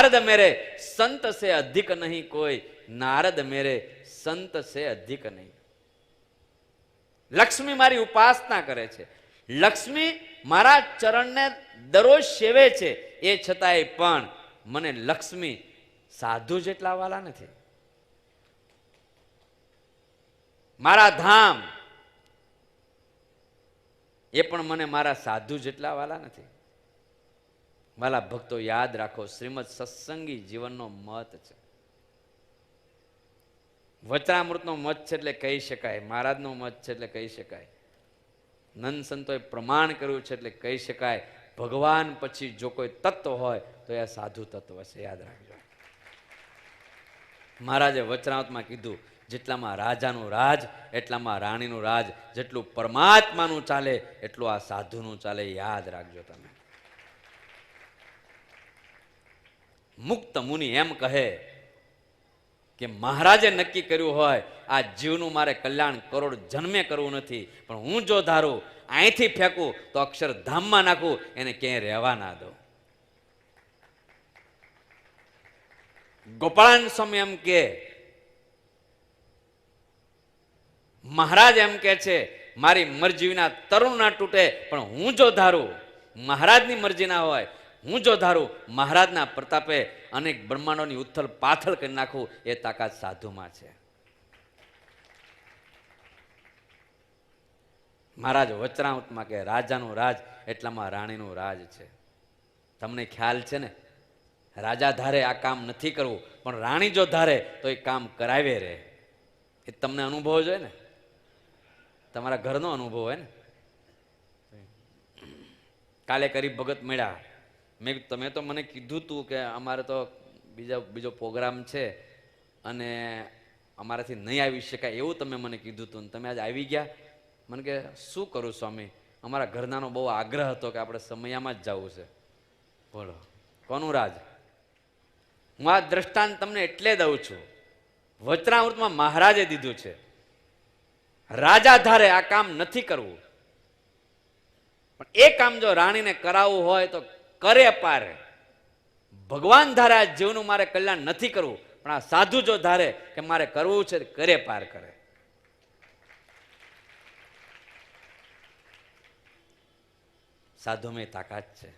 नारद मेरे संत से अधिक नहीं कोई, नारद मेरे संत से अधिक नहीं. લક્ષ્મી મારી ઉપાસના કરે છે, લક્ષ્મી મારા ચરણને દરરોજ સેવે છે, એ છતાંય પણ મને લક્ષ્મી સાધુ જેટલા વાલા નથી. મારા ધામ એ પણ મને મારા સાધુ જેટલા વાલા નથી. વાલા ભક્તો યાદ રાખો, શ્રીમદ સત્સંગી જીવનનો મત છે. વચનામૃતનો મત છે એટલે કહી શકાય, મહારાજનો મત છે એટલે કહી શકાય, નંદ સંતોએ પ્રમાણ કર્યું છે એટલે કહી શકાય. ભગવાન પછી જો કોઈ તત્વ હોય તો એ સાધુ તત્વ છે, યાદ રાખજો. મહારાજે વચનામૃતમાં કીધું, જેટલામાં રાજાનું રાજ એટલામાં રાણીનું રાજ, જેટલું પરમાત્માનું ચાલે એટલું આ સાધુનું ચાલે, યાદ રાખજો તમે. મુક્ત મુનિ એમ કહે કે મહારાજે નક્કી કર્યું હોય આ જીવનું મારે કલ્યાણ કરોડ જન્મે કરવું નથી, પણ હું જો ધારું અહીંથી ફેંકું તો અક્ષરધામમાં નાખું, એને ક્યાંય રહેવા ના દઉં. ગોપાળાન સ્વામી એમ કે, મહારાજ એમ કે છે મારી મરજી વિના તરુણ ના તૂટે, પણ હું જો ધારું મહારાજની મરજી ના હોય, હું જો ધારું મહારાજના પ્રતાપે અનેક બ્રહ્માંડોની ઉથલ પાથલ કરી નાખું, એ તાકાત સાધુમાં છે. મહારાજ વચનામૃતમાં કે રાજાનું રાજ એટલામાં રાણીનું રાજ છે. તમને ખ્યાલ છે ને, રાજા ધારે આ કામ નથી કરવું, પણ રાણી જો ધારે તો એ કામ કરાવે રહે. એ તમને અનુભવ જોઈએ ને, તમારા ઘરનો અનુભવ હોય ને. કાલે ગરીબ ભગત મળ્યા, તમે તો મને કીધું તું કે અમારે તો બીજો પ્રોગ્રામ છે અને અમારાથી નહીં આવી શકાય એવું તમે મને કીધું તું, તમે આજે આવી ગયા. મને કે શું કરું સ્વામી, અમારા ઘરનાનો બહુ આગ્રહ હતો કે આપણે સમયામાં જ જવું છે. બોલો કોનું રાજ? હું આ દ્રષ્ટાંત તમને એટલે દઉં છું, વચનામૃતમાં મહારાજે દીધું છે. રાજા ધારે આ કામ નથી કરવું, પણ એ કામ જો રાણીને કરાવવું હોય તો કરે પારે. ભગવાન ધારે આ જીવનું મારે કલ્યાણ નથી કરવું, પણ આ સાધુ જો ધારે કે મારે કરવું છે, કરે પાર કરે. સાધુમાં તાકાત છે.